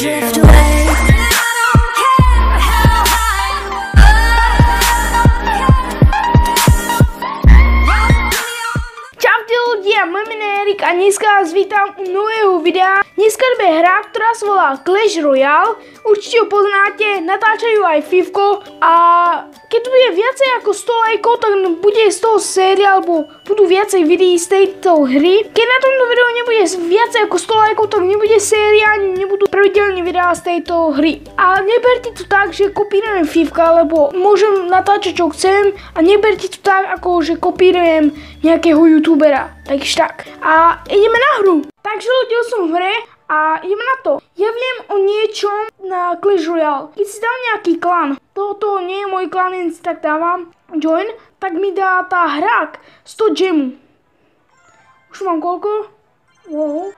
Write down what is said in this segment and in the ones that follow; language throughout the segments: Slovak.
drift away. Čaute ľudia, moje meno je Erik a dneska vás vítam u nového videa. Dneska bude hra, ktorá sa volá Clash Royale. Určite ho poznáte, natáčajú aj Fivko a keď tu bude viacej ako 100 lajkov, tak bude z toho séria, alebo budú viacej videí z tejto hry. Keď na tomto videu nebude viacej ako 100 lajkov, tak nebude séria, ani nebudú pravidelne videá z tejto hry. A neberte to tak, že kopírujem Fivka, lebo môžem natáčať čo chcem a neberte to tak, ako že kopírujem nejakého youtubera. Takže tak. A ideme na hru. Takže ľudia, som v hre a ideme na to. Ja viem o niečom na Clash Royale. Keď si dám nejaký klan, toto nie je môj klan, len si tak dávam join, tak mi dá tá hra 100 gemu. Už mám koľko? Wow.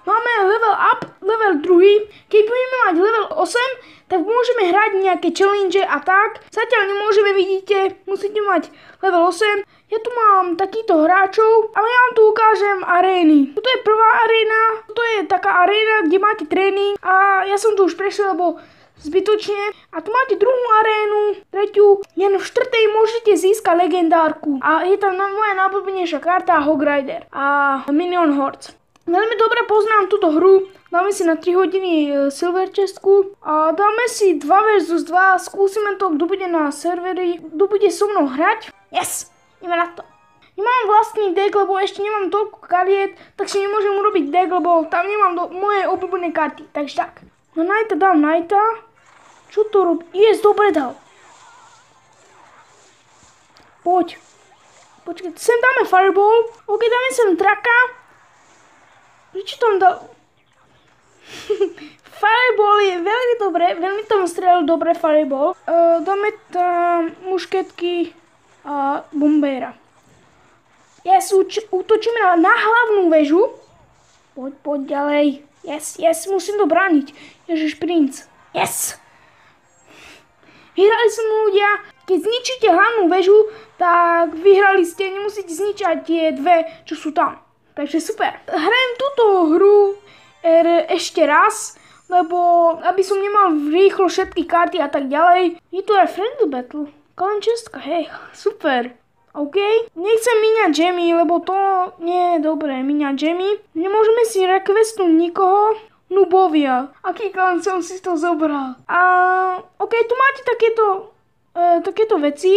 Máme level up, level 2. Keď budeme mať level 8, tak môžeme hrať nejaké challenge a tak. Zatiaľ nemôžeme, vidíte, musíte mať level 8. Ja tu mám takýchto hráčov, ale ja vám tu ukážem arény. Toto je prvá aréna, toto je taká aréna, kde máte tréning a ja som tu už prešiel, lebo zbytočne. A tu máte druhú arénu, tretiu, len v štvrtej môžete získať legendárku. A je tam moja najobľúbenejšia karta Hog Rider a Minion Hordes. Veľmi dobre poznám túto hru, dáme si na 3 hodiny silver chestku a dáme si 2 vs 2, skúsime to, kto bude na serveri, kto bude so mnou hrať. Yes! Ideme na to. Nemám vlastný deck, lebo ešte nemám toľko kariet, tak si nemôžem urobiť deck, lebo tam nemám moje obľúbené karty, takže tak. Na Knighta dám Knighta. Čo to robí? Yes, dobre dal. Poď. Počkaj, sem dáme Fireball. Ok, dáme sem Draka. Prečo tam dal? Fireball je veľmi dobré, veľmi tam strelil dobre Fireball. Dáme tam mušketky a bombéra. Yes, útočíme na hlavnú väžu. Poď ďalej. Yes, musím to brániť. Ježiš, princ. Yes. Vyhrali sme, ľudia. Keď zničíte hlavnú väžu, tak vyhrali ste. Nemusíte zničať tie dve, čo sú tam. Takže super. Hrajem túto hru ešte raz, lebo aby som nemal rýchlo všetky karty a tak ďalej. Je tu aj friendly battle. Klan čestka, hej, super. OK. Nechcem míňať gemy, lebo to nie je dobré míňať gemy. Nemôžeme si requestnúť nikoho. Nubovia. Aký klan som si to zobral? A OK, tu máte takéto veci,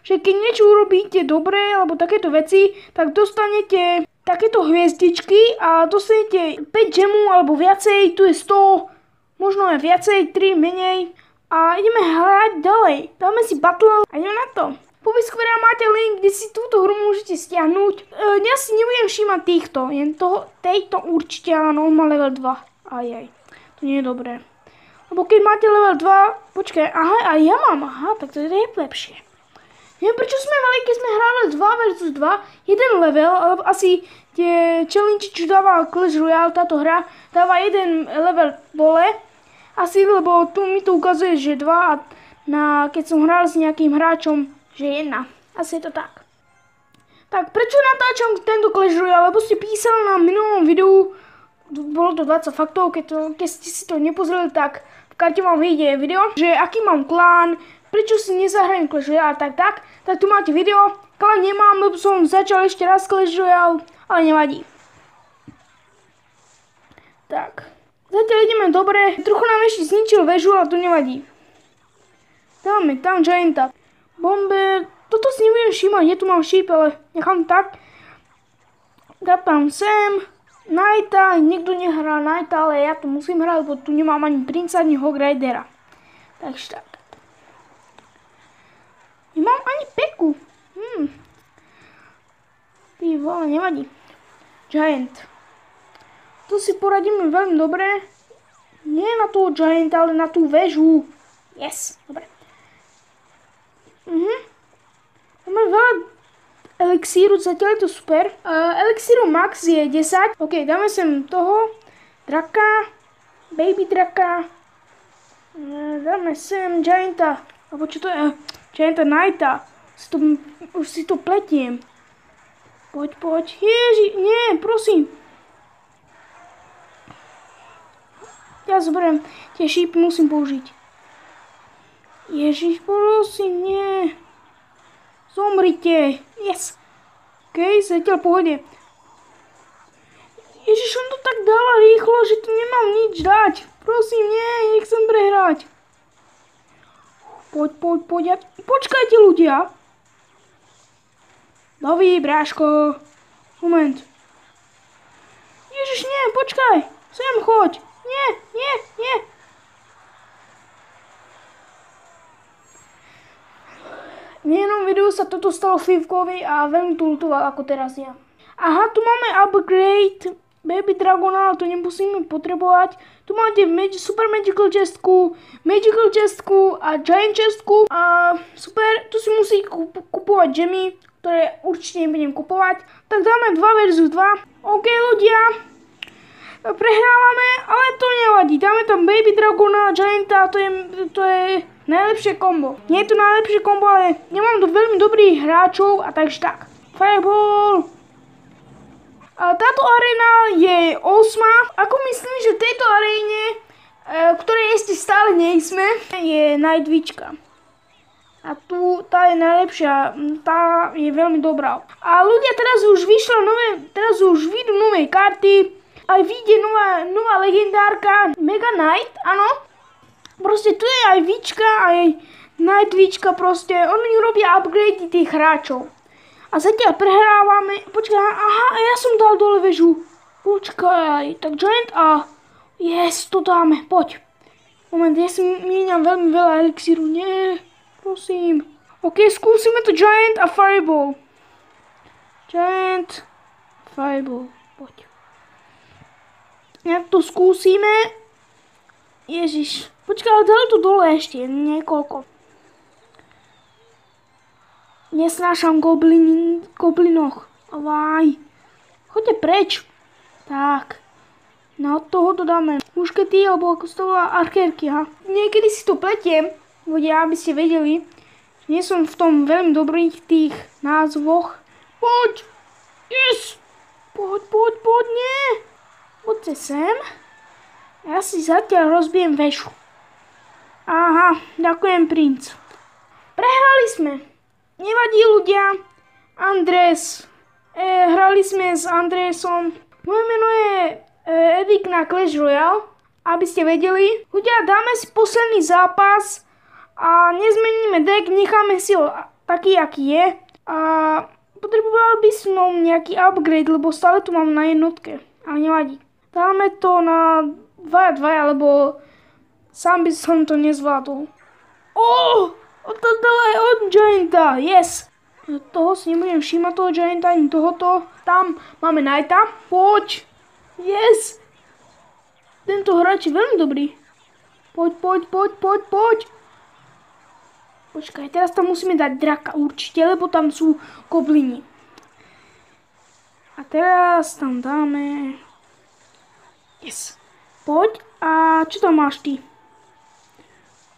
že keď niečo urobíte dobre, alebo takéto veci, tak dostanete takéto hviezdičky a dostanete 5 gemu alebo viacej, tu je 100, možno aj viacej, 3 menej. A ideme hrať ďalej. Dáme si battle a ideme na to. Po popisku máte link, kde si túto hru môžete stiahnuť. Ja si nebudem všímať týchto, jen tejto určite áno, on má level 2. Ajaj, to nie je dobré. Lebo keď máte level 2, počkaj, aha, a ja mám, aha, tak to je lepšie. Neviem, prečo sme mali, keď sme hrali 2 vs 2, jeden level, alebo asi tie challenge, čo dáva Clash Royale, táto hra, dáva jeden level dole. Asi, lebo tu mi to ukazuje, že 2 a keď som hral s nejakým hráčom, že 1. Asi je to tak. Tak, prečo natáčam tento Clash Royale? Lebo ste písali na minulom videu, bolo to 20 faktov, keď ste si to nepozreli, tak v karte vám vyjde video, že aký mám klán, prečo si nezahrajem Clash Royale, tak tu máte video. Klán nemám, lebo som začal ešte raz Clash Royale, ale nevadí. Tak. Zatiaľ ideme dobre. Trochu nám ešte zničil väžu, ale to nevadí. Dáme tam Gianta. Bomber. Toto si nebudem všímať, ja tu mám šíp, ale nechám tak. Dám tam sem. Knighta. Niekto nehrá Knighta, ale ja to musím hrať, lebo tu nemám ani princa, ani Hog Ridera. Takže tak. Nemám ani peku. Ty vole, nevadí. Giant. Tu si poradíme veľmi dobre. Nie na toho Gianta, ale na tú väžu. Yes, dobre. Máme veľa elixíru, zatiaľ je to super. Elixíru max je 10. Ok, dáme sem toho. Draka. Baby draka. Dáme sem Gianta. Alebo čo to je? Gianta Knighta. Už si to pletiem. Poď. Ježi, nie, prosím. Ja zoberiem tie šípy, musím použiť. Ježiš, prosím, nie. Zomrite. Yes. OK, zatiaľ pohode. Ježiš, on to tak dáva rýchlo, že tu nemám nič dať. Prosím, nie, nechcem prehrať. Poď. Počkajte, ľudia. Nový, bráško. Moment. Ježiš, nie, počkaj. Sem, choď. Nie. V jednom videu sa toto stalo Slivkovi a veľmi to ľutoval ako teraz ja. Aha, tu máme upgrade Baby Dragona, ale to nemusíme potrebovať. Tu máte Super Magical Chestku a Giant Chestku. A super, tu si musí kupovať gemy, ktoré určite nebudem kupovať. Tak dáme 2 versus 2. OK, ľudia. Prehrávame, ale to nevadí. Dáme tam Baby Dragona a Gianta, to je najlepšie kombo. Nie je to najlepšie kombo, ale nemám veľmi dobrých hráčov a takže tak. Fireball. Táto arena je 8. Ako myslím, že v tejto aréne, ktorej ešte stále nejsme, je Nightwitchka. A tá je najlepšia, tá je veľmi dobrá. A ľudia, teraz už vyjdú nové karty. Aj vyjde nová legendárka Mega Knight, áno. Proste tu je aj Vička, aj Nightwitchka, proste oni robia upgrade tých hráčov. A zatiaľ prehrávame, počkaj, aha, ja som dal dole väžu. Počkaj, tak Giant a yes, to dáme, poď. Moment, ja si míňam veľmi veľa elixíru, nie, prosím. OK, skúsime to Giant a Fireball. Giant, Fireball, poď. Jak to skúsime. Ježiš. Počkaj, ale dali tu dole ešte niekoľko. Nesnášam goblinoch. Vaj. Choďte preč. Tak. Na toho to dáme muškety, alebo ako sa to volá, archérky, ha. Niekedy si to pletiem, ľudia, aby ste vedeli. Nie som v tom veľmi dobrých tých názvoch. Poď. Yes. Poď, nie. Poďte sem. Ja si zatiaľ rozbijem väžu. Aha, ďakujem, princ. Prehrali sme. Nevadí, ľudia. Andres. Hrali sme s Andresom. Moje meno je Edik na Clash Royale, aby ste vedeli. Ľudia, dáme si posledný zápas a nezmeníme deck, necháme si ho taký, aký je. A potreboval by som nejaký upgrade, lebo stále tu mám na jednotke. Ale nevadí. Dáme to na 2-2, lebo sám by som to nezvládol. To dala aj od Gianta, yes. Toho si nebudem všímať, toho Gianta, ani tohoto. Tam máme Knighta, poď. Yes. Tento hráč je veľmi dobrý. Poď. Počkaj, teraz tam musíme dať draka určite, lebo tam sú goblini. A teraz tam dáme... Yes. Poď. A čo tam máš ty?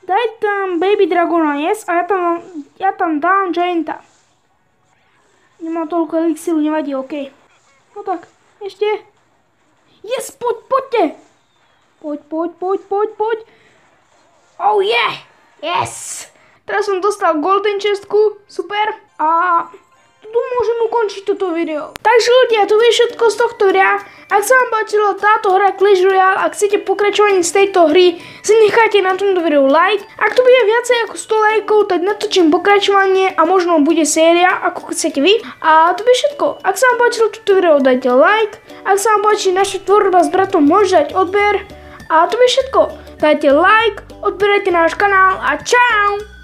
Daj tam Baby Dragona, yes. A ja tam dám Gianta. Nemá toľko elixíru, nevadí, OK. No tak, ešte. Yes, poďte. Poď. Oh yeah. Yes. Teraz som dostal Golden Chestku, super. A tu môžem ukončiť toto video. Takže ľudia, to je všetko z tohto videa. Ak sa vám páčila táto hra Clash Royale, ak chcete pokračovanie z tejto hry, si nechajte na tomto videu like. Ak to bude viacej ako 100 lajkov, tak natočím pokračovanie a možno bude séria, ako chcete vy. A to je všetko. Ak sa vám páčilo toto video, dajte like. Ak sa vám páči naša tvorba s bratom, môžete dať odber. A to je všetko. Dajte like, odberajte náš kanál a čau!